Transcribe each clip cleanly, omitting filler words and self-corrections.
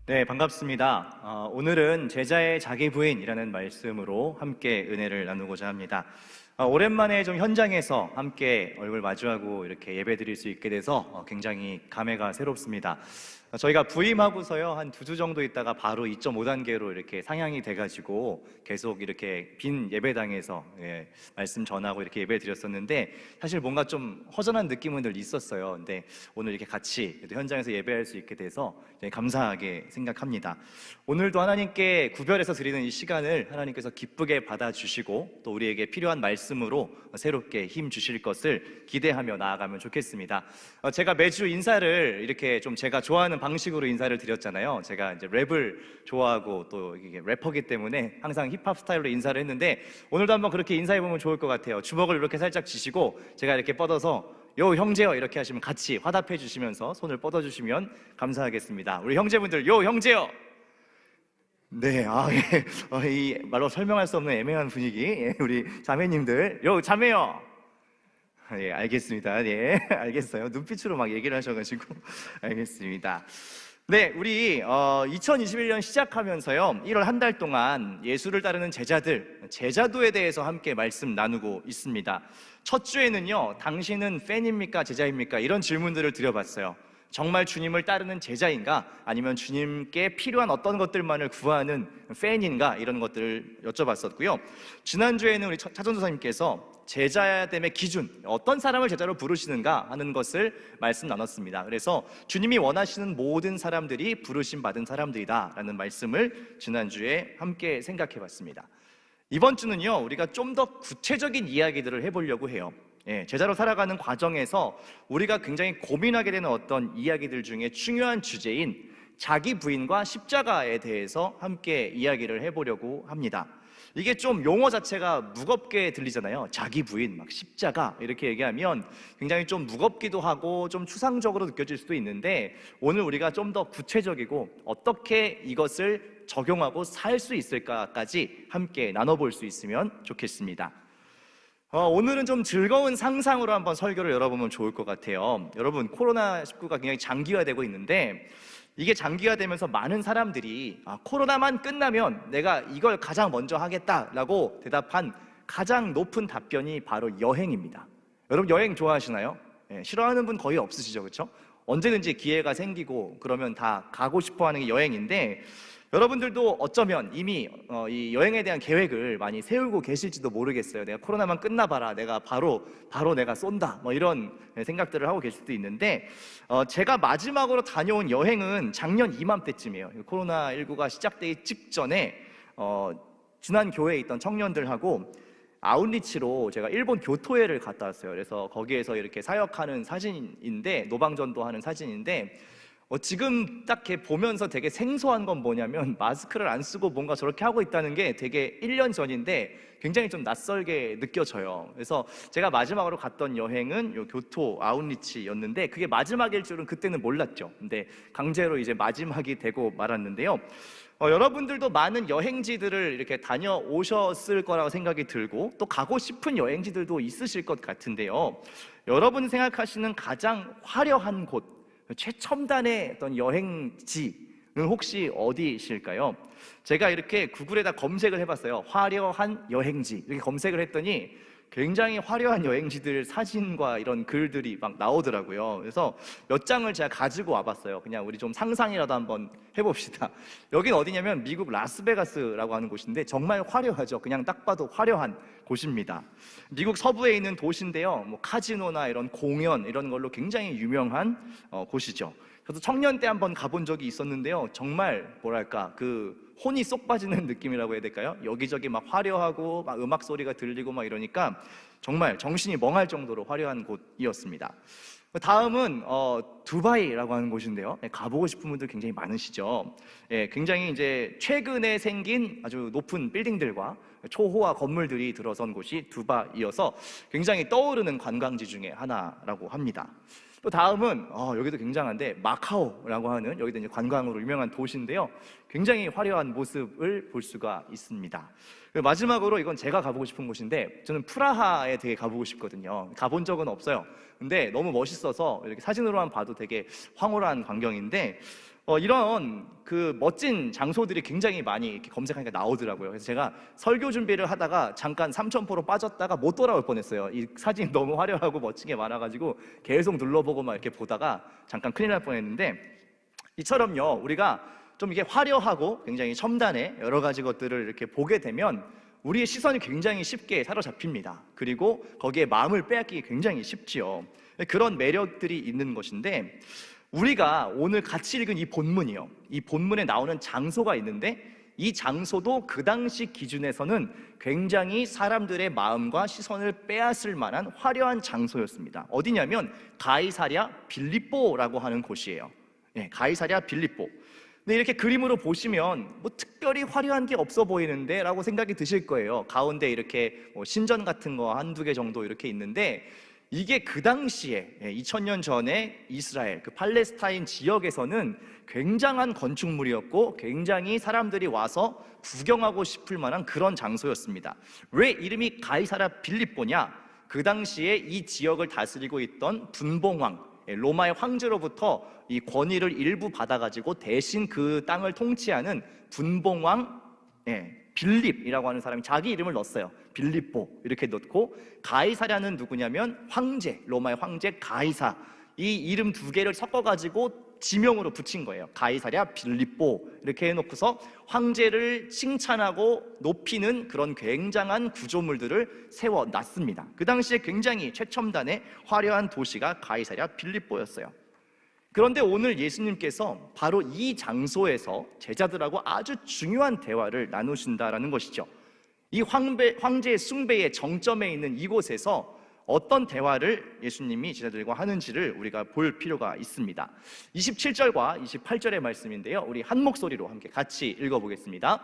네, 반갑습니다. 오늘은 제자의 자기 부인이라는 말씀으로 함께 은혜를 나누고자 합니다. 오랜만에 좀 현장에서 함께 얼굴 마주하고 이렇게 예배 드릴 수 있게 돼서 굉장히 감회가 새롭습니다. 저희가 부임하고서요, 한 2주 정도 있다가 바로 2.5단계로 이렇게 상향이 돼가지고 계속 이렇게 빈 예배당에서 말씀 전하고 이렇게 예배 드렸었는데 사실 뭔가 좀 허전한 느낌은 늘 있었어요. 근데 오늘 이렇게 같이 현장에서 예배할 수 있게 돼서 감사하게 생각합니다. 오늘도 하나님께 구별해서 드리는 이 시간을 하나님께서 기쁘게 받아주시고 또 우리에게 필요한 말씀으로 새롭게 힘 주실 것을 기대하며 나아가면 좋겠습니다. 제가 매주 인사를 이렇게 좀 제가 좋아하는 방식으로 인사를 드렸잖아요. 제가 이제 랩을 좋아하고 또 이게 래퍼기 때문에 항상 힙합 스타일로 인사를 했는데 오늘도 한번 그렇게 인사해보면 좋을 것 같아요. 주먹을 이렇게 살짝 쥐시고 제가 이렇게 뻗어서 요 형제요 이렇게 하시면 같이 화답해 주시면서 손을 뻗어 주시면 감사하겠습니다. 우리 형제분들 요 형제요. 네, 이 말로 설명할 수 없는 애매한 분위기. 우리 자매님들 요 자매요. 예, 알겠습니다. 예, 알겠어요. 눈빛으로 막 얘기를 하셔가지고 알겠습니다. 네, 우리 2021년 시작하면서요 1월 한 달 동안 예수를 따르는 제자도에 대해서 함께 말씀 나누고 있습니다. 첫 주에는요, 당신은 팬입니까 제자입니까? 이런 질문들을 드려봤어요. 정말 주님을 따르는 제자인가? 아니면 주님께 필요한 어떤 것들만을 구하는 팬인가? 이런 것들을 여쭤봤었고요. 지난주에는 우리 차전도사님께서 제자됨의 기준, 어떤 사람을 제자로 부르시는가 하는 것을 말씀 나눴습니다. 그래서 주님이 원하시는 모든 사람들이 부르심 받은 사람들이다 라는 말씀을 지난주에 함께 생각해 봤습니다. 이번 주는요, 우리가 좀 더 구체적인 이야기들을 해보려고 해요. 제자로 살아가는 과정에서 우리가 굉장히 고민하게 되는 어떤 이야기들 중에 중요한 주제인 자기 부인과 십자가에 대해서 함께 이야기를 해보려고 합니다. 이게 좀 용어 자체가 무겁게 들리잖아요. 자기 부인, 막 십자가 이렇게 얘기하면 굉장히 좀 무겁기도 하고 좀 추상적으로 느껴질 수도 있는데 오늘 우리가 좀 더 구체적이고 어떻게 이것을 적용하고 살 수 있을까까지 함께 나눠볼 수 있으면 좋겠습니다. 오늘은 좀 즐거운 상상으로 한번 설교를 열어보면 좋을 것 같아요. 여러분, 코로나19가 굉장히 장기화되고 있는데 이게 장기화되면서 많은 사람들이 코로나만 끝나면 내가 이걸 가장 먼저 하겠다라고 대답한 가장 높은 답변이 바로 여행입니다. 여러분, 여행 좋아하시나요? 싫어하는 분 거의 없으시죠, 그렇죠? 언제든지 기회가 생기고 그러면 다 가고 싶어 하는 게 여행인데 여러분들도 어쩌면 이미 이 여행에 대한 계획을 많이 세우고 계실지도 모르겠어요. 내가 코로나만 끝나봐라, 내가 바로 내가 쏜다, 뭐 이런 생각들을 하고 계실 수도 있는데 제가 마지막으로 다녀온 여행은 작년 이맘때쯤이에요. 코로나19가 시작되기 직전에 지난 교회에 있던 청년들하고 아웃리치로 제가 일본 교토에를 갔다 왔어요. 그래서 거기에서 이렇게 사역하는 사진인데, 노방전도 하는 사진인데 지금 딱 이렇게 보면서 되게 생소한 건 뭐냐면 마스크를 안 쓰고 뭔가 저렇게 하고 있다는 게 되게 1년 전인데 굉장히 좀 낯설게 느껴져요. 그래서 제가 마지막으로 갔던 여행은 요 교토 아웃리치였는데 그게 마지막일 줄은 그때는 몰랐죠. 근데 강제로 이제 마지막이 되고 말았는데요. 여러분들도 많은 여행지들을 이렇게 다녀오셨을 거라고 생각이 들고 또 가고 싶은 여행지들도 있으실 것 같은데요. 여러분이 생각하시는 가장 화려한 곳, 최첨단의 어떤 여행지는 혹시 어디실까요? 제가 이렇게 구글에다 검색을 해봤어요. 화려한 여행지 이렇게 검색을 했더니 굉장히 화려한 여행지들 사진과 이런 글들이 막 나오더라고요. 그래서 몇 장을 제가 가지고 와봤어요. 그냥 우리 좀 상상이라도 한번 해봅시다. 여긴 어디냐면 미국 라스베가스라고 하는 곳인데 정말 화려하죠. 그냥 딱 봐도 화려한 곳입니다. 미국 서부에 있는 도시인데요, 뭐 카지노나 이런 공연 이런 걸로 굉장히 유명한 곳이죠. 그래서 청년 때 한번 가본 적이 있었는데요, 정말 뭐랄까 그 혼이 쏙 빠지는 느낌이라고 해야 될까요? 여기저기 막 화려하고 막 음악 소리가 들리고 막 이러니까 정말 정신이 멍할 정도로 화려한 곳이었습니다. 다음은 두바이라고 하는 곳인데요, 가보고 싶은 분들 굉장히 많으시죠. 굉장히 이제 최근에 생긴 아주 높은 빌딩들과 초호화 건물들이 들어선 곳이 두바이여서 굉장히 떠오르는 관광지 중에 하나라고 합니다. 또 다음은 여기도 굉장한데 마카오라고 하는, 여기도 이제 관광으로 유명한 도시인데요, 굉장히 화려한 모습을 볼 수가 있습니다. 마지막으로 이건 제가 가보고 싶은 곳인데 저는 프라하에 되게 가보고 싶거든요. 가본 적은 없어요. 근데 너무 멋있어서 이렇게 사진으로만 봐도 되게 황홀한 광경인데 이런 그 멋진 장소들이 굉장히 많이 이렇게 검색하니까 나오더라고요. 그래서 제가 설교 준비를 하다가 잠깐 삼천포로 빠졌다가 못 돌아올 뻔했어요. 이 사진 너무 화려하고 멋진 게 많아가지고 계속 눌러보고 막 이렇게 보다가 잠깐 큰일 날 뻔했는데, 이처럼요, 우리가 좀 이게 화려하고 굉장히 첨단의 여러 가지 것들을 이렇게 보게 되면 우리의 시선이 굉장히 쉽게 사로잡힙니다. 그리고 거기에 마음을 빼앗기기 굉장히 쉽지요. 그런 매력들이 있는 것인데, 우리가 오늘 같이 읽은 이 본문이요, 이 본문에 나오는 장소가 있는데, 이 장소도 그 당시 기준에서는 굉장히 사람들의 마음과 시선을 빼앗을 만한 화려한 장소였습니다. 어디냐면 가이사랴 빌립보라고 하는 곳이에요. 가이사랴 빌립보. 근데 이렇게 그림으로 보시면 뭐 특별히 화려한 게 없어 보이는데 라고 생각이 드실 거예요. 가운데 이렇게 뭐 신전 같은 거 한두 개 정도 이렇게 있는데, 이게 그 당시에 2000년 전에 이스라엘 그 팔레스타인 지역에서는 굉장한 건축물이었고 굉장히 사람들이 와서 구경하고 싶을 만한 그런 장소였습니다. 왜 이름이 가이사랴 빌립보냐? 그 당시에 이 지역을 다스리고 있던 분봉왕, 로마의 황제로부터 이 권위를 일부 받아가지고 대신 그 땅을 통치하는 분봉왕 빌립이라고 하는 사람이 자기 이름을 넣었어요. 빌립보 이렇게 넣고, 가이사랴는 누구냐면 황제, 로마의 황제 가이사, 이 이름 두 개를 섞어가지고 지명으로 붙인 거예요. 가이사랴 빌립보 이렇게 해놓고서 황제를 칭찬하고 높이는 그런 굉장한 구조물들을 세워놨습니다. 그 당시에 굉장히 최첨단의 화려한 도시가 가이사랴 빌립보였어요. 그런데 오늘 예수님께서 바로 이 장소에서 제자들하고 아주 중요한 대화를 나누신다라는 것이죠. 이 황제의 숭배의 정점에 있는 이곳에서 어떤 대화를 예수님이 제자들과 하는지를 우리가 볼 필요가 있습니다. 27절과 28절의 말씀인데요, 우리 한 목소리로 함께 같이 읽어보겠습니다.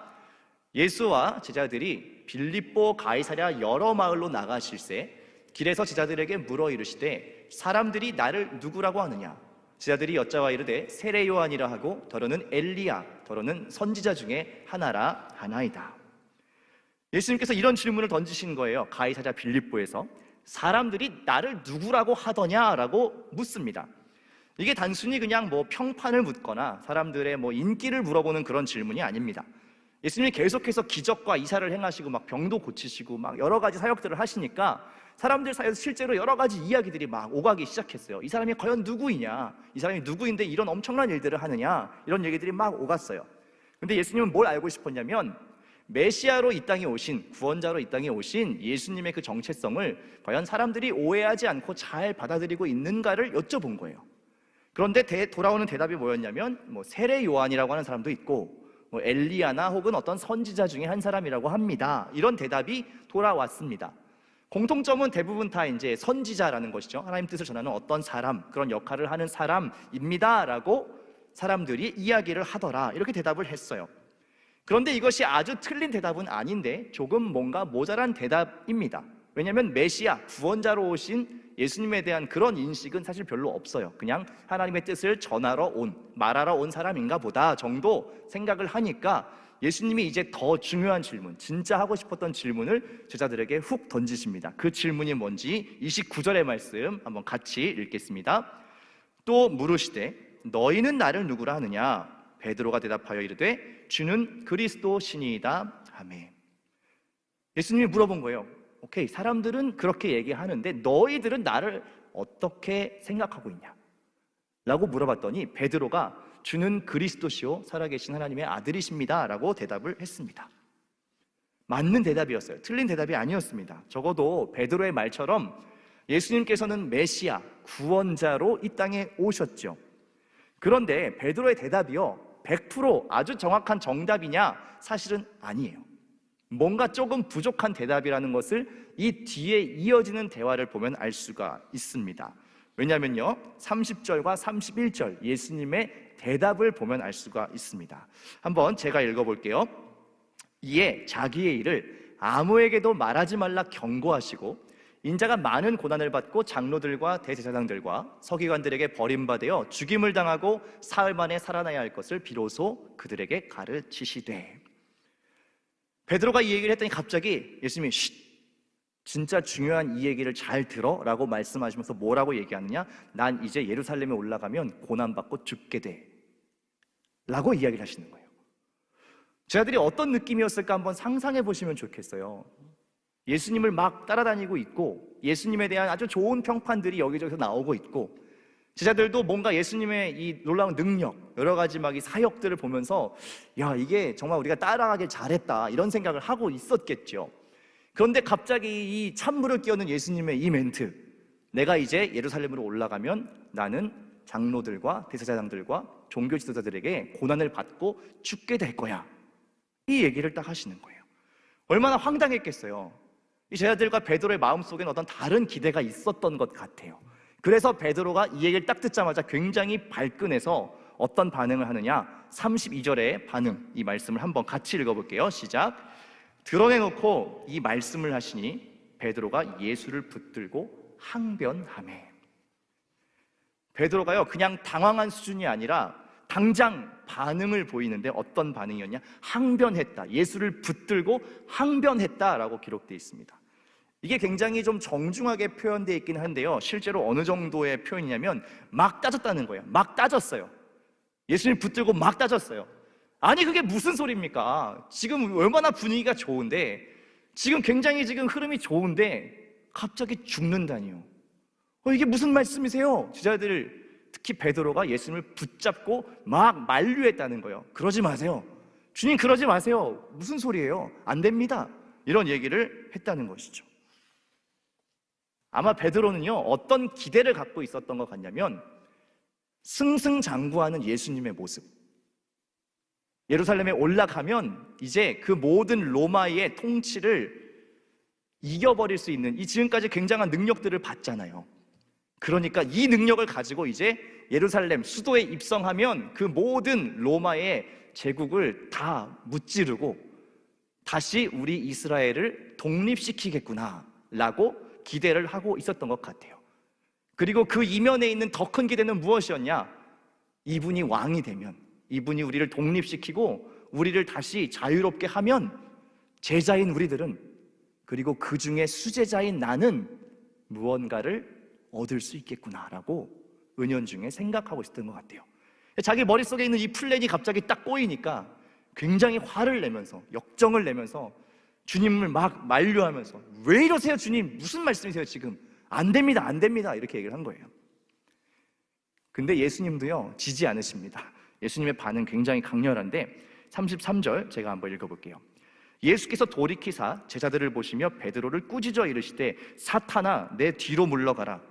예수와 제자들이 빌립보 가이사랴 여러 마을로 나가실새 길에서 제자들에게 물어 이르시되 사람들이 나를 누구라고 하느냐? 제자들이 여짜와 이르되 세례 요한이라 하고 더러는 엘리야, 더러는 선지자 중에 하나라 하나이다. 예수님께서 이런 질문을 던지신 거예요. 가이사랴 빌립보에서 사람들이 나를 누구라고 하더냐라고 묻습니다. 이게 단순히 그냥 뭐 평판을 묻거나 사람들의 뭐 인기를 물어보는 그런 질문이 아닙니다. 예수님이 계속해서 기적과 이사를 행하시고 막 병도 고치시고 막 여러 가지 사역들을 하시니까 사람들 사이에서 실제로 여러 가지 이야기들이 막 오가기 시작했어요. 이 사람이 과연 누구이냐? 이 사람이 누구인데 이런 엄청난 일들을 하느냐? 이런 얘기들이 막 오갔어요. 근데 예수님은 뭘 알고 싶었냐면 메시아로 이 땅에 오신, 구원자로 이 땅에 오신 예수님의 그 정체성을 과연 사람들이 오해하지 않고 잘 받아들이고 있는가를 여쭤본 거예요. 그런데 돌아오는 대답이 뭐였냐면 뭐 세례 요한이라고 하는 사람도 있고 뭐 엘리야나 혹은 어떤 선지자 중에 한 사람이라고 합니다. 이런 대답이 돌아왔습니다. 공통점은 대부분 다 이제 선지자라는 것이죠. 하나님 뜻을 전하는 어떤 사람, 그런 역할을 하는 사람입니다라고 사람들이 이야기를 하더라, 이렇게 대답을 했어요. 그런데 이것이 아주 틀린 대답은 아닌데 조금 뭔가 모자란 대답입니다. 왜냐하면 메시아, 구원자로 오신 예수님에 대한 그런 인식은 사실 별로 없어요. 그냥 하나님의 뜻을 전하러 온, 말하러 온 사람인가 보다 정도 생각을 하니까 예수님이 이제 더 중요한 질문, 진짜 하고 싶었던 질문을 제자들에게 훅 던지십니다. 그 질문이 뭔지 29절의 말씀 한번 같이 읽겠습니다. 또 물으시되 너희는 나를 누구라 하느냐? 베드로가 대답하여 이르되 주는 그리스도시니이다. 아멘. 예수님이 물어본 거예요. 오케이, 사람들은 그렇게 얘기하는데 너희들은 나를 어떻게 생각하고 있냐? 라고 물어봤더니 베드로가 주는 그리스도시요 살아계신 하나님의 아들이십니다 라고 대답을 했습니다. 맞는 대답이었어요. 틀린 대답이 아니었습니다. 적어도 베드로의 말처럼 예수님께서는 메시아, 구원자로 이 땅에 오셨죠. 그런데 베드로의 대답이요 100% 아주 정확한 정답이냐? 사실은 아니에요. 뭔가 조금 부족한 대답이라는 것을 이 뒤에 이어지는 대화를 보면 알 수가 있습니다. 왜냐하면요 30절과 31절 예수님의 대답을 보면 알 수가 있습니다. 한번 제가 읽어볼게요. 이에 자기의 일을 아무에게도 말하지 말라 경고하시고 인자가 많은 고난을 받고 장로들과 대제사장들과 서기관들에게 버림받아 죽임을 당하고 사흘 만에 살아나야 할 것을 비로소 그들에게 가르치시되. 베드로가 이 얘기를 했더니 갑자기 예수님이 진짜 중요한 이 얘기를 잘 들어 라고 말씀하시면서 뭐라고 얘기하느냐? 난 이제 예루살렘에 올라가면 고난받고 죽게 돼 라고 이야기를 하시는 거예요. 제자들이 어떤 느낌이었을까 한번 상상해 보시면 좋겠어요. 예수님을 막 따라다니고 있고 예수님에 대한 아주 좋은 평판들이 여기저기서 나오고 있고 제자들도 뭔가 예수님의 이 놀라운 능력, 여러 가지 막 이 사역들을 보면서 야, 이게 정말 우리가 따라가길 잘했다 이런 생각을 하고 있었겠죠. 그런데 갑자기 이 찬물을 끼얹는 예수님의 이 멘트, 내가 이제 예루살렘으로 올라가면 나는 장로들과 대제사장들과 종교 지도자들에게 고난을 받고 죽게 될 거야, 이 얘기를 딱 하시는 거예요. 얼마나 황당했겠어요. 이 제자들과 베드로의 마음속에는 어떤 다른 기대가 있었던 것 같아요. 그래서 베드로가 이 얘기를 딱 듣자마자 굉장히 발끈해서 어떤 반응을 하느냐, 32절의 반응, 이 말씀을 한번 같이 읽어볼게요. 시작. 드러내놓고 이 말씀을 하시니 베드로가 예수를 붙들고 항변하매. 베드로가요, 그냥 당황한 수준이 아니라 당장 반응을 보이는데 어떤 반응이었냐? 항변했다. 예수를 붙들고 항변했다라고 기록되어 있습니다. 이게 굉장히 좀 정중하게 표현되어 있긴 한데요, 실제로 어느 정도의 표현이냐면 막 따졌다는 거예요. 막 따졌어요. 예수님 붙들고 막 따졌어요. 아니 그게 무슨 소리입니까? 지금 얼마나 분위기가 좋은데, 지금 굉장히 지금 흐름이 좋은데 갑자기 죽는다니요. 이게 무슨 말씀이세요? 제자들, 특히 베드로가 예수님을 붙잡고 막 만류했다는 거예요. 그러지 마세요. 주님 그러지 마세요. 무슨 소리예요? 안 됩니다. 이런 얘기를 했다는 것이죠. 아마 베드로는요, 어떤 기대를 갖고 있었던 것 같냐면 승승장구하는 예수님의 모습, 예루살렘에 올라가면 이제 그 모든 로마의 통치를 이겨버릴 수 있는, 이 지금까지 굉장한 능력들을 봤잖아요. 그러니까 이 능력을 가지고 이제 예루살렘 수도에 입성하면 그 모든 로마의 제국을 다 무찌르고 다시 우리 이스라엘을 독립시키겠구나 라고 기대를 하고 있었던 것 같아요. 그리고 그 이면에 있는 더 큰 기대는 무엇이었냐? 이분이 왕이 되면, 이분이 우리를 독립시키고 우리를 다시 자유롭게 하면 제자인 우리들은, 그리고 그 중에 수제자인 나는 무언가를 얻을 수 있겠구나라고 은연중에 생각하고 있었던 것 같아요. 자기 머릿속에 있는 이 플랜이 갑자기 딱 꼬이니까 굉장히 화를 내면서, 역정을 내면서 주님을 막 만류하면서 왜 이러세요 주님, 무슨 말씀이세요 지금, 안 됩니다 안 됩니다, 이렇게 얘기를 한 거예요. 근데 예수님도요 지지 않으십니다. 예수님의 반응 굉장히 강렬한데 33절 제가 한번 읽어볼게요. 예수께서 돌이키사 제자들을 보시며 베드로를 꾸짖어 이르시되 사탄아 내 뒤로 물러가라,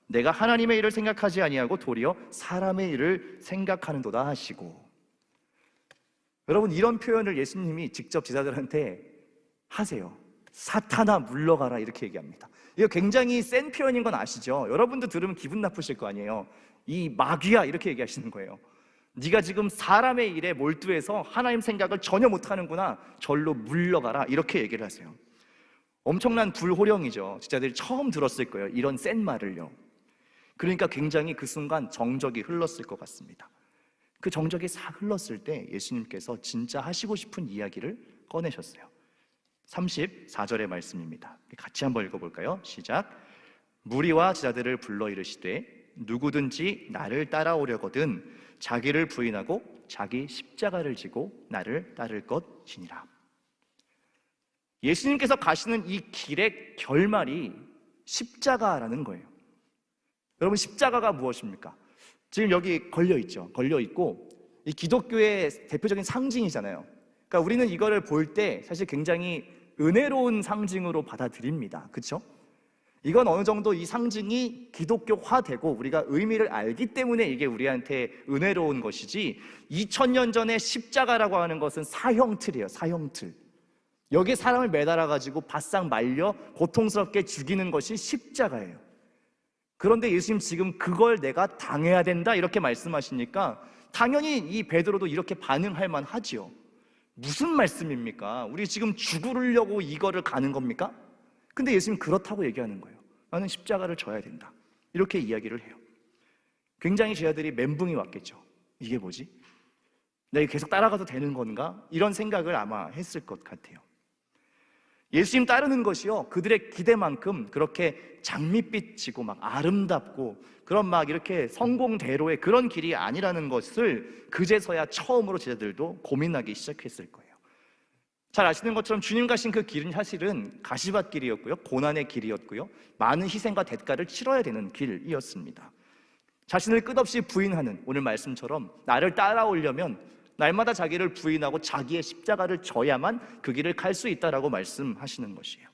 내가 하나님의 일을 생각하지 아니하고 도리어 사람의 일을 생각하는도다 하시고. 여러분, 이런 표현을 예수님이 직접 제자들한테 하세요. 사탄아 물러가라, 이렇게 얘기합니다. 이거 굉장히 센 표현인 건 아시죠? 여러분도 들으면 기분 나쁘실 거 아니에요. 이 마귀야, 이렇게 얘기하시는 거예요. 네가 지금 사람의 일에 몰두해서 하나님 생각을 전혀 못하는구나, 절로 물러가라, 이렇게 얘기를 하세요. 엄청난 불호령이죠. 제자들이 처음 들었을 거예요, 이런 센 말을요. 그러니까 굉장히 그 순간 정적이 흘렀을 것 같습니다. 그 정적이 싹 흘렀을 때 예수님께서 진짜 하시고 싶은 이야기를 꺼내셨어요. 34절의 말씀입니다. 같이 한번 읽어볼까요? 시작. 무리와 제자들을 불러 이르시되 누구든지 나를 따라오려거든 자기를 부인하고 자기 십자가를 지고 나를 따를 것이니라. 예수님께서 가시는 이 길의 결말이 십자가라는 거예요. 여러분, 십자가가 무엇입니까? 지금 여기 걸려있죠. 걸려있고 이 기독교의 대표적인 상징이잖아요. 그러니까 우리는 이거를 볼 때 사실 굉장히 은혜로운 상징으로 받아들입니다. 그렇죠? 이건 어느 정도 이 상징이 기독교화되고 우리가 의미를 알기 때문에 이게 우리한테 은혜로운 것이지, 2000년 전에 십자가라고 하는 것은 사형틀이에요. 사형틀. 여기에 사람을 매달아가지고 바싹 말려 고통스럽게 죽이는 것이 십자가예요. 그런데 예수님 지금 그걸 내가 당해야 된다 이렇게 말씀하시니까 당연히 이 베드로도 이렇게 반응할 만하지요. 무슨 말씀입니까? 우리 지금 죽으려고 이거를 가는 겁니까? 근데 예수님 그렇다고 얘기하는 거예요. 나는 십자가를 져야 된다, 이렇게 이야기를 해요. 굉장히 제자들이 멘붕이 왔겠죠. 이게 뭐지? 내가 계속 따라가도 되는 건가? 이런 생각을 아마 했을 것 같아요. 예수님 따르는 것이요, 그들의 기대만큼 그렇게 장밋빛이고 막 아름답고 그런 막 이렇게 성공대로의 그런 길이 아니라는 것을 그제서야 처음으로 제자들도 고민하기 시작했을 거예요. 잘 아시는 것처럼 주님 가신 그 길은 사실은 가시밭 길이었고요, 고난의 길이었고요, 많은 희생과 대가를 치러야 되는 길이었습니다. 자신을 끝없이 부인하는, 오늘 말씀처럼 나를 따라오려면 날마다 자기를 부인하고 자기의 십자가를 져야만 그 길을 갈 수 있다라고 말씀하시는 것이에요.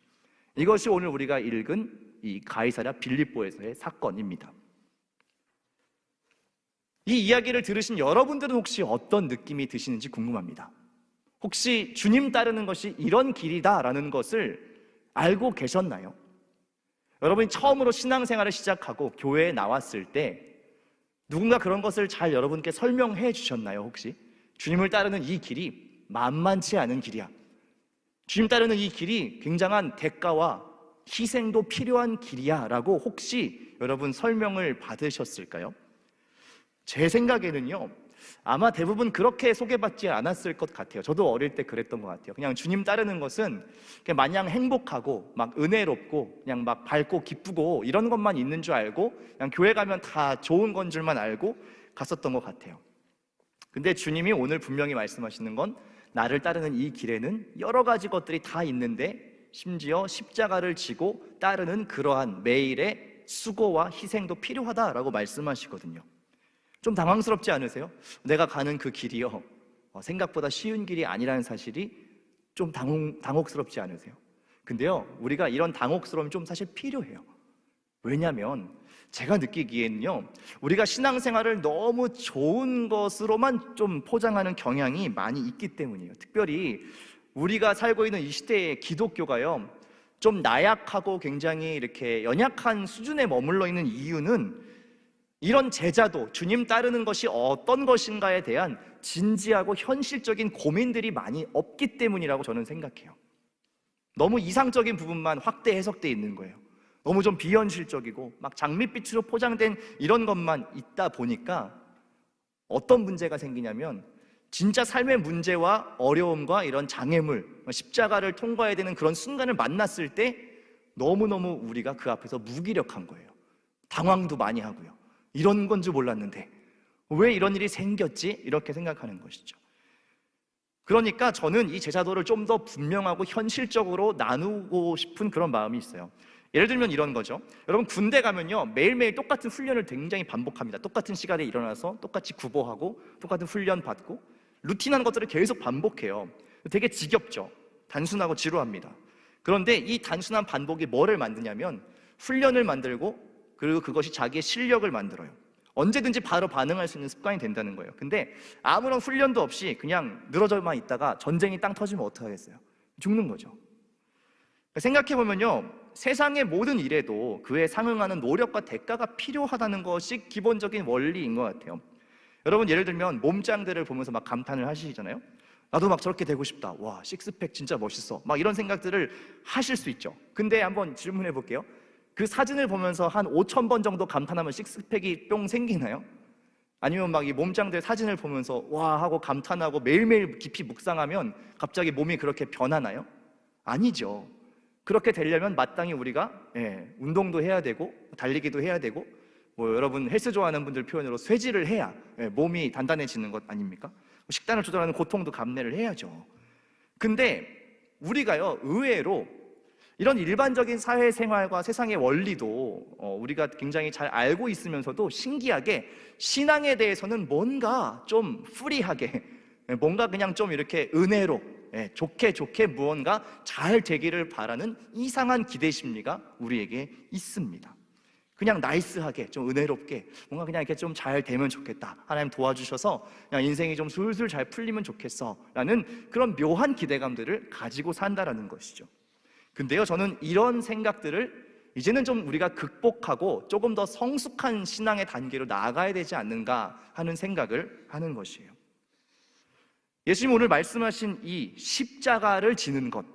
이것이 오늘 우리가 읽은 이 가이사랴 빌립보에서의 사건입니다. 이 이야기를 들으신 여러분들은 혹시 어떤 느낌이 드시는지 궁금합니다. 혹시 주님 따르는 것이 이런 길이다라는 것을 알고 계셨나요? 여러분이 처음으로 신앙생활을 시작하고 교회에 나왔을 때 누군가 그런 것을 잘 여러분께 설명해 주셨나요? 혹시 주님을 따르는 이 길이 만만치 않은 길이야, 주님 따르는 이 길이 굉장한 대가와 희생도 필요한 길이야 라고 혹시 여러분 설명을 받으셨을까요? 제 생각에는요, 아마 대부분 그렇게 소개받지 않았을 것 같아요. 저도 어릴 때 그랬던 것 같아요. 그냥 주님 따르는 것은 그냥 마냥 행복하고 막 은혜롭고 그냥 막 밝고 기쁘고 이런 것만 있는 줄 알고 그냥 교회 가면 다 좋은 건 줄만 알고 갔었던 것 같아요. 근데 주님이 오늘 분명히 말씀하시는 건 나를 따르는 이 길에는 여러 가지 것들이 다 있는데 심지어 십자가를 지고 따르는 그러한 매일의 수고와 희생도 필요하다라고 말씀하시거든요. 좀 당황스럽지 않으세요? 내가 가는 그 길이요, 생각보다 쉬운 길이 아니라는 사실이 좀 당혹스럽지 않으세요? 근데요, 우리가 이런 당혹스러움이 좀 사실 필요해요. 왜냐하면 제가 느끼기에는요, 우리가 신앙생활을 너무 좋은 것으로만 좀 포장하는 경향이 많이 있기 때문이에요. 특별히 우리가 살고 있는 이 시대의 기독교가요, 좀 나약하고 굉장히 이렇게 연약한 수준에 머물러 있는 이유는 이런 제자도, 주님 따르는 것이 어떤 것인가에 대한 진지하고 현실적인 고민들이 많이 없기 때문이라고 저는 생각해요. 너무 이상적인 부분만 확대 해석되어 있는 거예요. 너무 좀 비현실적이고 막 장밋빛으로 포장된 이런 것만 있다 보니까 어떤 문제가 생기냐면, 진짜 삶의 문제와 어려움과 이런 장애물, 십자가를 통과해야 되는 그런 순간을 만났을 때 너무너무 우리가 그 앞에서 무기력한 거예요. 당황도 많이 하고요. 이런 건 줄 몰랐는데 왜 이런 일이 생겼지? 이렇게 생각하는 것이죠. 그러니까 저는 이 제자도를 좀 더 분명하고 현실적으로 나누고 싶은 그런 마음이 있어요. 예를 들면 이런 거죠. 여러분, 군대 가면요, 매일매일 똑같은 훈련을 굉장히 반복합니다. 똑같은 시간에 일어나서 똑같이 구보하고 똑같은 훈련 받고 루틴한 것들을 계속 반복해요. 되게 지겹죠. 단순하고 지루합니다. 그런데 이 단순한 반복이 뭐를 만드냐면 훈련을 만들고, 그리고 그것이 자기의 실력을 만들어요. 언제든지 바로 반응할 수 있는 습관이 된다는 거예요. 근데 아무런 훈련도 없이 그냥 늘어져만 있다가 전쟁이 땅 터지면 어떡하겠어요? 죽는 거죠. 생각해보면요, 세상의 모든 일에도 그에 상응하는 노력과 대가가 필요하다는 것이 기본적인 원리인 것 같아요. 여러분, 예를 들면 몸짱들을 보면서 막 감탄을 하시잖아요. 나도 막 저렇게 되고 싶다, 와 식스팩 진짜 멋있어, 막 이런 생각들을 하실 수 있죠. 근데 한번 질문해 볼게요. 그 사진을 보면서 한 5,000번 정도 감탄하면 식스팩이 뿅 생기나요? 아니면 막 이 몸짱들 사진을 보면서 와 하고 감탄하고 매일매일 깊이 묵상하면 갑자기 몸이 그렇게 변하나요? 아니죠. 그렇게 되려면 마땅히 우리가 운동도 해야 되고 달리기도 해야 되고, 뭐 여러분 헬스 좋아하는 분들 표현으로 쇠질을 해야 몸이 단단해지는 것 아닙니까? 식단을 조절하는 고통도 감내를 해야죠. 근데 우리가요, 의외로 이런 일반적인 사회생활과 세상의 원리도 우리가 굉장히 잘 알고 있으면서도 신기하게 신앙에 대해서는 뭔가 좀 프리하게, 뭔가 그냥 좀 이렇게 은혜로 좋게 무언가 잘 되기를 바라는 이상한 기대 심리가 우리에게 있습니다. 그냥 나이스하게, 좀 은혜롭게, 뭔가 그냥 이렇게 좀 잘 되면 좋겠다, 하나님 도와주셔서 그냥 인생이 좀 술술 잘 풀리면 좋겠어 라는 그런 묘한 기대감들을 가지고 산다라는 것이죠. 근데요, 저는 이런 생각들을 이제는 좀 우리가 극복하고 조금 더 성숙한 신앙의 단계로 나아가야 되지 않는가 하는 생각을 하는 것이에요. 예수님 오늘 말씀하신 이 십자가를 지는 것,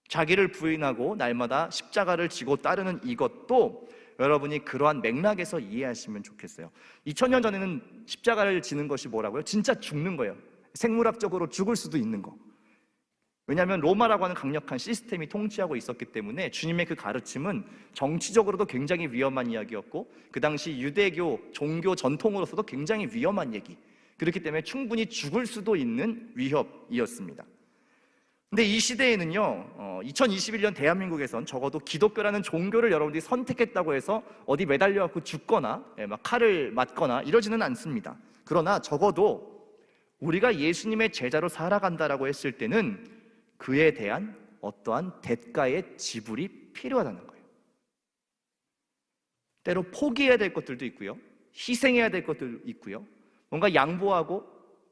자기를 부인하고 날마다 십자가를 지고 따르는 이것도 여러분이 그러한 맥락에서 이해하시면 좋겠어요. 2000년 전에는 십자가를 지는 것이 뭐라고요? 진짜 죽는 거예요. 생물학적으로 죽을 수도 있는 거. 왜냐하면 로마라고 하는 강력한 시스템이 통치하고 있었기 때문에 주님의 그 가르침은 정치적으로도 굉장히 위험한 이야기였고, 그 당시 유대교 종교 전통으로서도 굉장히 위험한 얘기, 그렇기 때문에 충분히 죽을 수도 있는 위협이었습니다. 근데 이 시대에는요, 2021년 대한민국에선 적어도 기독교라는 종교를 여러분들이 선택했다고 해서 어디 매달려갖고 죽거나 막 칼을 맞거나 이러지는 않습니다. 그러나 적어도 우리가 예수님의 제자로 살아간다라고 했을 때는 그에 대한 어떠한 대가의 지불이 필요하다는 거예요. 때로 포기해야 될 것들도 있고요, 희생해야 될 것들도 있고요, 뭔가 양보하고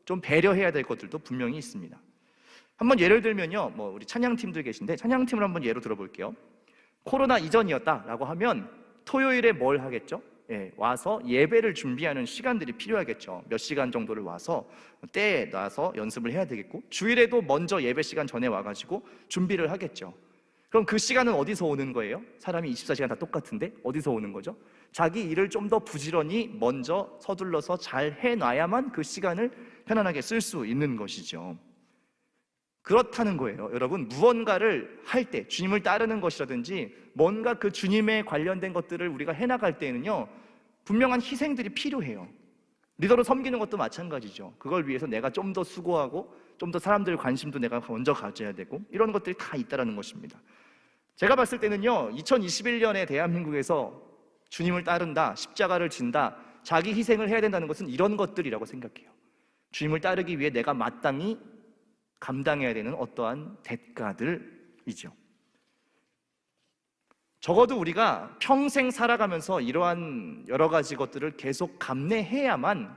좀 배려해야 될 것들도 분명히 있습니다. 한번 예를 들면요, 우리 찬양팀들 계신데 찬양팀을 한번 예로 들어볼게요. 코로나 이전이었다라고 하면 토요일에 뭘 하겠죠? 와서 예배를 준비하는 시간들이 필요하겠죠. 몇 시간 정도를 와서 때에 놔서 연습을 해야 되겠고, 주일에도 먼저 예배 시간 전에 와가지고 준비를 하겠죠. 그럼 그 시간은 어디서 오는 거예요? 사람이 24시간 다 똑같은데 어디서 오는 거죠? 자기 일을 좀 더 부지런히 먼저 서둘러서 잘 해놔야만 그 시간을 편안하게 쓸 수 있는 것이죠. 그렇다는 거예요. 여러분, 무언가를 할 때, 주님을 따르는 것이라든지 뭔가 그 주님에 관련된 것들을 우리가 해나갈 때에는요, 분명한 희생들이 필요해요. 리더로 섬기는 것도 마찬가지죠. 그걸 위해서 내가 좀 더 수고하고 좀 더 사람들 관심도 내가 먼저 가져야 되고, 이런 것들이 다 있다는 것입니다. 제가 봤을 때는요, 2021년에 대한민국에서 주님을 따른다, 십자가를 진다, 자기 희생을 해야 된다는 것은 이런 것들이라고 생각해요. 주님을 따르기 위해 내가 마땅히 감당해야 되는 어떠한 대가들이죠. 적어도 우리가 평생 살아가면서 이러한 여러 가지 것들을 계속 감내해야만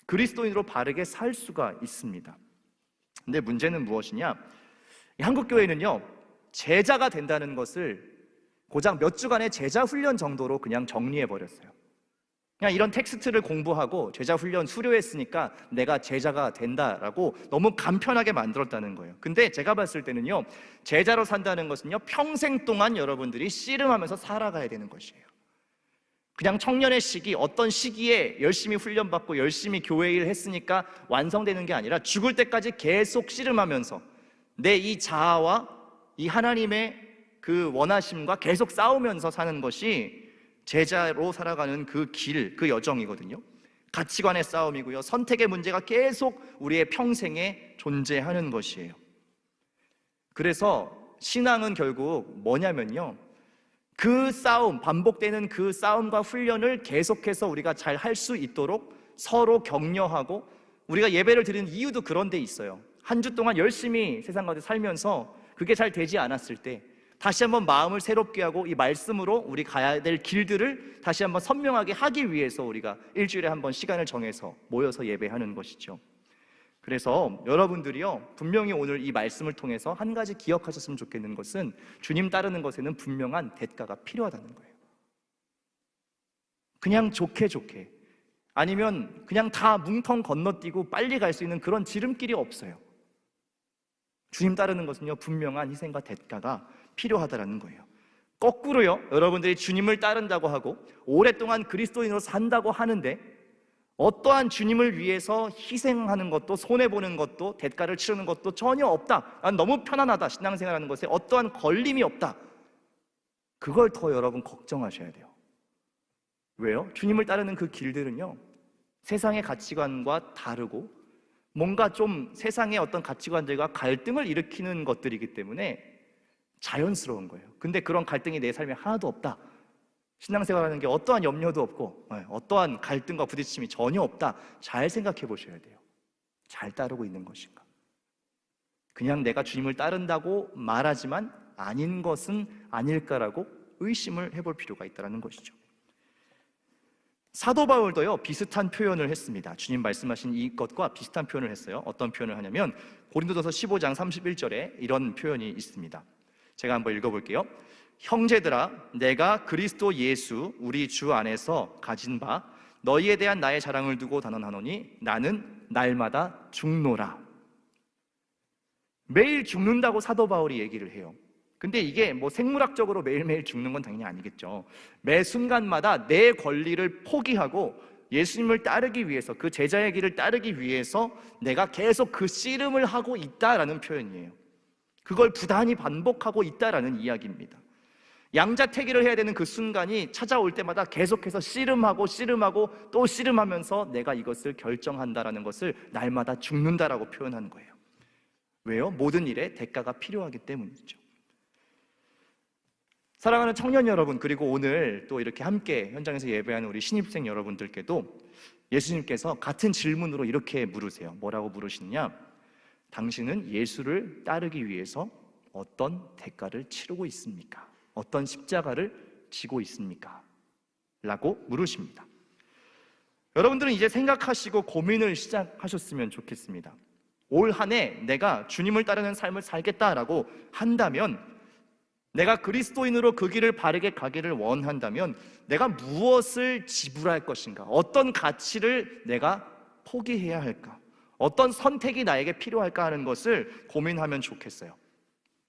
그리스도인으로 바르게 살 수가 있습니다. 근데 문제는 무엇이냐? 한국교회는요, 제자가 된다는 것을 고작 몇 주간의 제자 훈련 정도로 그냥 정리해버렸어요. 그냥 이런 텍스트를 공부하고 제자 훈련 수료했으니까 내가 제자가 된다라고 너무 간편하게 만들었다는 거예요. 근데 제가 봤을 때는요, 제자로 산다는 것은요, 평생 동안 여러분들이 씨름하면서 살아가야 되는 것이에요. 그냥 청년의 시기, 어떤 시기에 열심히 훈련받고 열심히 교회 일 했으니까 완성되는 게 아니라 죽을 때까지 계속 씨름하면서 내 이 자아와 이 하나님의 그 원하심과 계속 싸우면서 사는 것이 제자로 살아가는 그 길, 그 여정이거든요. 가치관의 싸움이고요, 선택의 문제가 계속 우리의 평생에 존재하는 것이에요. 그래서 신앙은 결국 뭐냐면요, 그 싸움, 반복되는 그 싸움과 훈련을 계속해서 우리가 잘 할 수 있도록 서로 격려하고, 우리가 예배를 드리는 이유도 그런 데 있어요. 한 주 동안 열심히 세상 가운데 살면서 그게 잘 되지 않았을 때 다시 한번 마음을 새롭게 하고 이 말씀으로 우리 가야 될 길들을 다시 한번 선명하게 하기 위해서 우리가 일주일에 한 번 시간을 정해서 모여서 예배하는 것이죠. 그래서 여러분들이요, 분명히 오늘 이 말씀을 통해서 한 가지 기억하셨으면 좋겠는 것은 주님 따르는 것에는 분명한 대가가 필요하다는 거예요. 그냥 좋게 아니면 그냥 다 뭉텅 건너뛰고 빨리 갈 수 있는 그런 지름길이 없어요. 주님 따르는 것은요, 분명한 희생과 대가가 필요하다라는 거예요. 거꾸로요, 여러분들이 주님을 따른다고 하고 오랫동안 그리스도인으로 산다고 하는데 어떠한 주님을 위해서 희생하는 것도, 손해보는 것도, 대가를 치르는 것도 전혀 없다, 난 너무 편안하다, 신앙생활하는 것에 어떠한 걸림이 없다, 그걸 더 여러분 걱정하셔야 돼요. 왜요? 주님을 따르는 그 길들은요, 세상의 가치관과 다르고 뭔가 좀 세상의 어떤 가치관들과 갈등을 일으키는 것들이기 때문에 자연스러운 거예요. 근데 그런 갈등이 내 삶에 하나도 없다, 신앙생활하는 게 어떠한 염려도 없고 어떠한 갈등과 부딪힘이 전혀 없다, 잘 생각해 보셔야 돼요. 잘 따르고 있는 것인가? 그냥 내가 주님을 따른다고 말하지만 아닌 것은 아닐까라고 의심을 해볼 필요가 있다는 것이죠. 사도 바울도요, 비슷한 표현을 했습니다. 주님 말씀하신 이것과 비슷한 표현을 했어요. 어떤 표현을 하냐면 고린도전서 15장 31절에 이런 표현이 있습니다. 제가 한번 읽어볼게요. 형제들아, 내가 그리스도 예수 우리 주 안에서 가진 바 너희에 대한 나의 자랑을 두고 단언하노니 나는 날마다 죽노라. 매일 죽는다고 사도 바울이 얘기를 해요. 근데 이게 뭐 생물학적으로 매일매일 죽는 건 당연히 아니겠죠. 매 순간마다 내 권리를 포기하고 예수님을 따르기 위해서, 그 제자의 길을 따르기 위해서 내가 계속 그 씨름을 하고 있다라는 표현이에요. 그걸 부단히 반복하고 있다라는 이야기입니다. 양자택일을 해야 되는 그 순간이 찾아올 때마다 계속해서 씨름하고 또 씨름하면서 내가 이것을 결정한다라는 것을 날마다 죽는다라고 표현하는 거예요. 왜요? 모든 일에 대가가 필요하기 때문이죠. 사랑하는 청년 여러분, 그리고 오늘 또 이렇게 함께 현장에서 예배하는 우리 신입생 여러분들께도 예수님께서 같은 질문으로 이렇게 물으세요. 뭐라고 물으시느냐? 당신은 예수를 따르기 위해서 어떤 대가를 치르고 있습니까? 어떤 십자가를 지고 있습니까? 라고 물으십니다. 여러분들은 이제 생각하시고 고민을 시작하셨으면 좋겠습니다. 올 한 해 내가 주님을 따르는 삶을 살겠다라고 한다면, 내가 그리스도인으로 그 길을 바르게 가기를 원한다면 내가 무엇을 지불할 것인가? 어떤 가치를 내가 포기해야 할까? 어떤 선택이 나에게 필요할까 하는 것을 고민하면 좋겠어요.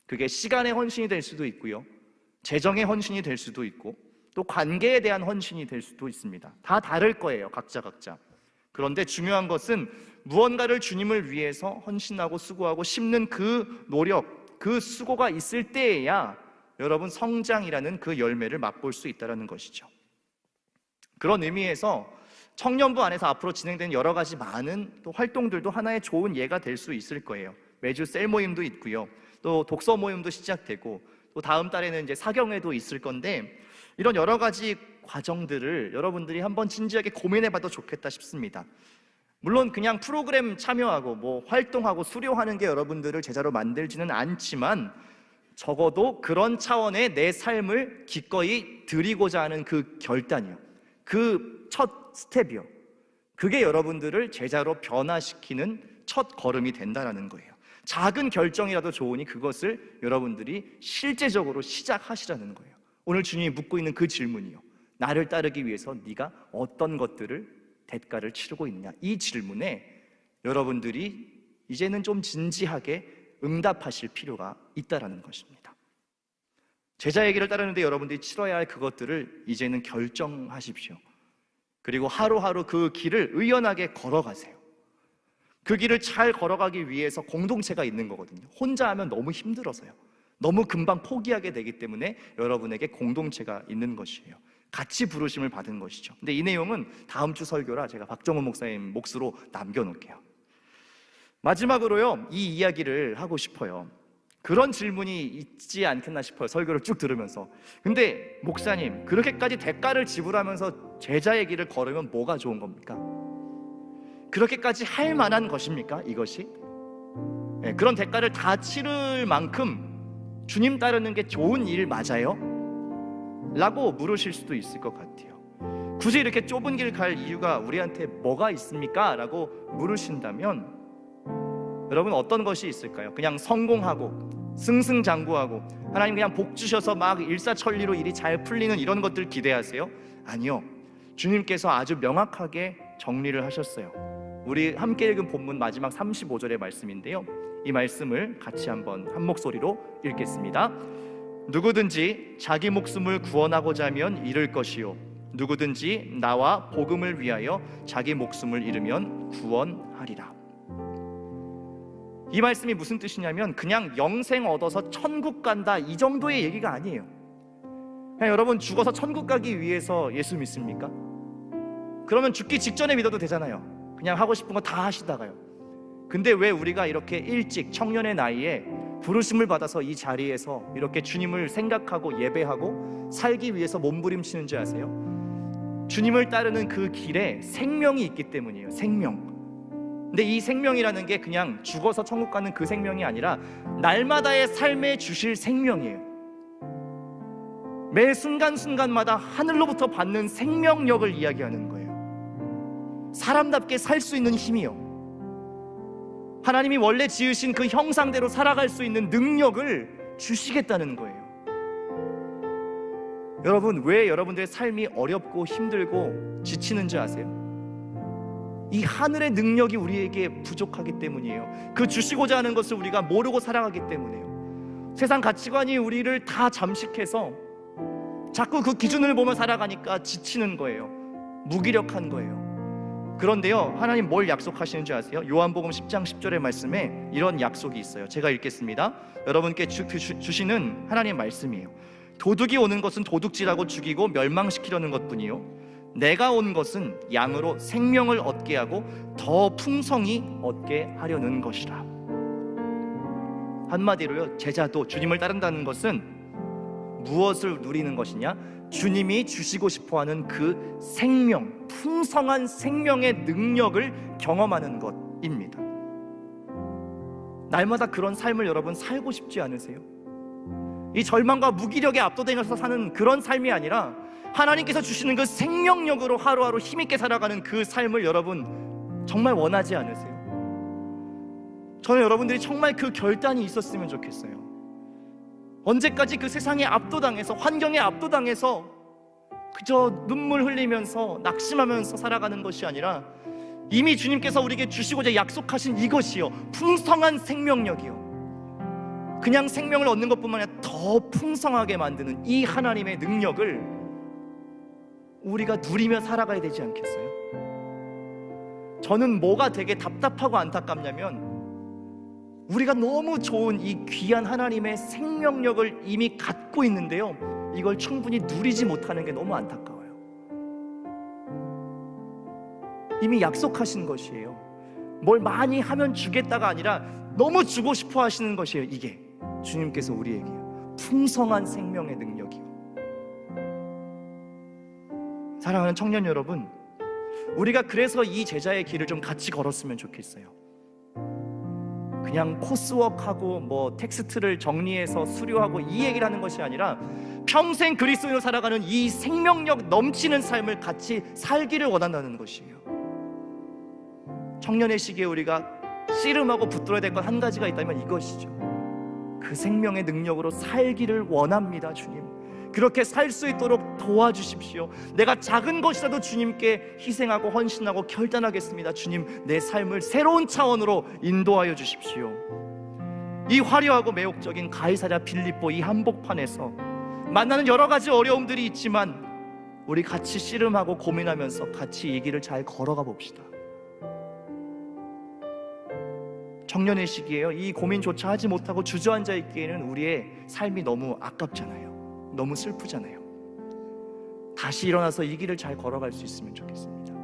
그게 시간의 헌신이 될 수도 있고요, 재정의 헌신이 될 수도 있고, 또 관계에 대한 헌신이 될 수도 있습니다. 다 다를 거예요, 각자. 그런데 중요한 것은 무언가를 주님을 위해서 헌신하고 수고하고 심는 그 노력, 그 수고가 있을 때에야 여러분 성장이라는 그 열매를 맛볼 수 있다는 것이죠. 그런 의미에서 청년부 안에서 앞으로 진행되는 여러 가지 많은 또 활동들도 하나의 좋은 예가 될 수 있을 거예요. 매주 셀 모임도 있고요, 또 독서 모임도 시작되고, 또 다음 달에는 이제 사경회도 있을 건데, 이런 여러 가지 과정들을 여러분들이 한번 진지하게 고민해봐도 좋겠다 싶습니다. 물론 그냥 프로그램 참여하고 활동하고 수료하는 게 여러분들을 제자로 만들지는 않지만, 적어도 그런 차원의 내 삶을 기꺼이 드리고자 하는 그 결단이요, 그 첫 스텝이요, 그게 여러분들을 제자로 변화시키는 첫 걸음이 된다는 거예요. 작은 결정이라도 좋으니 그것을 여러분들이 실제적으로 시작하시라는 거예요. 오늘 주님이 묻고 있는 그 질문이요, 나를 따르기 위해서 네가 어떤 것들을 대가를 치르고 있느냐, 이 질문에 여러분들이 이제는 좀 진지하게 응답하실 필요가 있다는 것입니다. 제자의 길을 따르는데 여러분들이 치러야 할 그것들을 이제는 결정하십시오. 그리고 하루하루 그 길을 의연하게 걸어가세요. 그 길을 잘 걸어가기 위해서 공동체가 있는 거거든요. 혼자 하면 너무 힘들어서요, 너무 금방 포기하게 되기 때문에 여러분에게 공동체가 있는 것이에요. 같이 부르심을 받은 것이죠. 근데 이 내용은 다음 주 설교라 제가 박정훈 목사님 몫으로 남겨놓을게요. 마지막으로요, 이 이야기를 하고 싶어요. 그런 질문이 있지 않겠나 싶어요, 설교를 쭉 들으면서. 근데 목사님, 그렇게까지 대가를 지불하면서 제자의 길을 걸으면 뭐가 좋은 겁니까? 그렇게까지 할 만한 것입니까, 이것이? 네, 그런 대가를 다 치를 만큼 주님 따르는 게 좋은 일 맞아요? 라고 물으실 수도 있을 것 같아요. 굳이 이렇게 좁은 길 갈 이유가 우리한테 뭐가 있습니까? 라고 물으신다면 여러분 어떤 것이 있을까요? 그냥 성공하고 승승장구하고 하나님 그냥 복 주셔서 막 일사천리로 일이 잘 풀리는 이런 것들 기대하세요? 아니요, 주님께서 아주 명확하게 정리를 하셨어요. 우리 함께 읽은 본문 마지막 35절의 말씀인데요, 이 말씀을 같이 한번 한 목소리로 읽겠습니다. 누구든지 자기 목숨을 구원하고자 하면 잃을 것이요, 누구든지 나와 복음을 위하여 자기 목숨을 잃으면 구원하리라. 이 말씀이 무슨 뜻이냐면 그냥 영생 얻어서 천국 간다, 이 정도의 얘기가 아니에요. 여러분 죽어서 천국 가기 위해서 예수 믿습니까? 그러면 죽기 직전에 믿어도 되잖아요. 그냥 하고 싶은 거 다 하시다가요. 근데 왜 우리가 이렇게 일찍 청년의 나이에 부르심을 받아서 이 자리에서 이렇게 주님을 생각하고 예배하고 살기 위해서 몸부림치는지 아세요? 주님을 따르는 그 길에 생명이 있기 때문이에요. 생명. 근데 이 생명이라는 게 그냥 죽어서 천국 가는 그 생명이 아니라 날마다의 삶에 주실 생명이에요. 매 순간순간마다 하늘로부터 받는 생명력을 이야기하는 거예요. 사람답게 살 수 있는 힘이요, 하나님이 원래 지으신 그 형상대로 살아갈 수 있는 능력을 주시겠다는 거예요. 여러분, 왜 여러분들의 삶이 어렵고 힘들고 지치는지 아세요? 이 하늘의 능력이 우리에게 부족하기 때문이에요. 그 주시고자 하는 것을 우리가 모르고 살아가기 때문이에요. 세상 가치관이 우리를 다 잠식해서 자꾸 그 기준을 보며 살아가니까 지치는 거예요. 무기력한 거예요. 그런데요, 하나님 뭘 약속하시는지 아세요? 요한복음 10장 10절의 말씀에 이런 약속이 있어요. 제가 읽겠습니다. 여러분께 주시는 하나님의 말씀이에요. 도둑이 오는 것은 도둑질하고 죽이고 멸망시키려는 것뿐이요, 내가 온 것은 양으로 생명을 얻게 하고 더 풍성히 얻게 하려는 것이라. 한마디로요, 제자도 주님을 따른다는 것은 무엇을 누리는 것이냐? 주님이 주시고 싶어하는 그 생명, 풍성한 생명의 능력을 경험하는 것입니다. 날마다 그런 삶을 여러분 살고 싶지 않으세요? 이 절망과 무기력에 압도되면서 사는 그런 삶이 아니라 하나님께서 주시는 그 생명력으로 하루하루 힘있게 살아가는 그 삶을 여러분 정말 원하지 않으세요? 저는 여러분들이 정말 그 결단이 있었으면 좋겠어요. 언제까지 그 세상에 압도당해서, 환경에 압도당해서 그저 눈물 흘리면서 낙심하면서 살아가는 것이 아니라 이미 주님께서 우리에게 주시고자 약속하신 이것이요, 풍성한 생명력이요, 그냥 생명을 얻는 것뿐만 아니라 더 풍성하게 만드는 이 하나님의 능력을 우리가 누리며 살아가야 되지 않겠어요? 저는 뭐가 되게 답답하고 안타깝냐면, 우리가 너무 좋은 이 귀한 하나님의 생명력을 이미 갖고 있는데요, 이걸 충분히 누리지 못하는 게 너무 안타까워요. 이미 약속하신 것이에요. 뭘 많이 하면 주겠다가 아니라 너무 주고 싶어 하시는 것이에요. 이게 주님께서 우리에게 풍성한 생명의 능력이요. 사랑하는 청년 여러분, 우리가 그래서 이 제자의 길을 좀 같이 걸었으면 좋겠어요. 그냥 코스워크하고 뭐 텍스트를 정리해서 수료하고 이 얘기를 하는 것이 아니라 평생 그리스도인으로 살아가는 이 생명력 넘치는 삶을 같이 살기를 원한다는 것이에요. 청년의 시기에 우리가 씨름하고 붙들어야 될 것 한 가지가 있다면 이것이죠. 그 생명의 능력으로 살기를 원합니다. 주님, 그렇게 살 수 있도록 도와주십시오. 내가 작은 것이라도 주님께 희생하고 헌신하고 결단하겠습니다. 주님, 내 삶을 새로운 차원으로 인도하여 주십시오. 이 화려하고 매혹적인 가이사랴 빌립보 이 한복판에서 만나는 여러 가지 어려움들이 있지만 우리 같이 씨름하고 고민하면서 같이 이 길을 잘 걸어가 봅시다. 청년의 시기에요, 이 고민조차 하지 못하고 주저앉아 있기에는 우리의 삶이 너무 아깝잖아요. 너무 슬프잖아요. 다시 일어나서 이 길을 잘 걸어갈 수 있으면 좋겠습니다.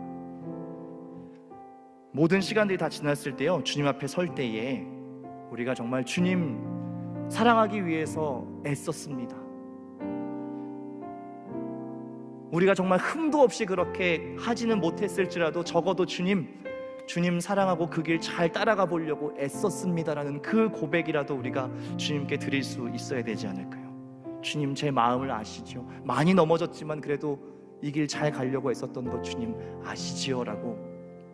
모든 시간들이 다 지났을 때요, 주님 앞에 설 때에 우리가 정말 주님 사랑하기 위해서 애썼습니다. 우리가 정말 흠도 없이 그렇게 하지는 못했을지라도 적어도 주님 사랑하고 그 길 잘 따라가 보려고 애썼습니다라는 그 고백이라도 우리가 주님께 드릴 수 있어야 되지 않을까요? 주님, 제 마음을 아시죠? 많이 넘어졌지만 그래도 이 길 잘 가려고 애썼던 것 주님 아시지요? 라고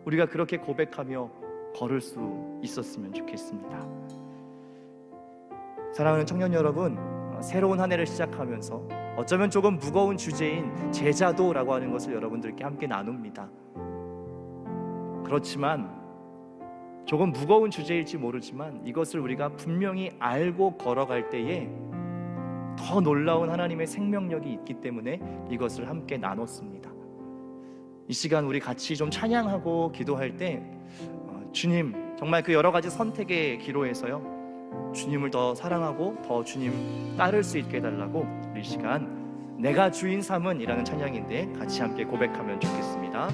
우리가 그렇게 고백하며 걸을 수 있었으면 좋겠습니다. 사랑하는 청년 여러분, 새로운 한 해를 시작하면서 어쩌면 조금 무거운 주제인 제자도라고 하는 것을 여러분들께 함께 나눕니다. 그렇지만 조금 무거운 주제일지 모르지만 이것을 우리가 분명히 알고 걸어갈 때에 더 놀라운 하나님의 생명력이 있기 때문에 이것을 함께 나눴습니다. 이 시간 우리 같이 좀 찬양하고 기도할 때 주님, 정말 그 여러 가지 선택의 기로에서요, 주님을 더 사랑하고 더 주님 따를 수 있게 해달라고 우리 시간 내가 주인 삼은 이라는 찬양인데 같이 함께 고백하면 좋겠습니다.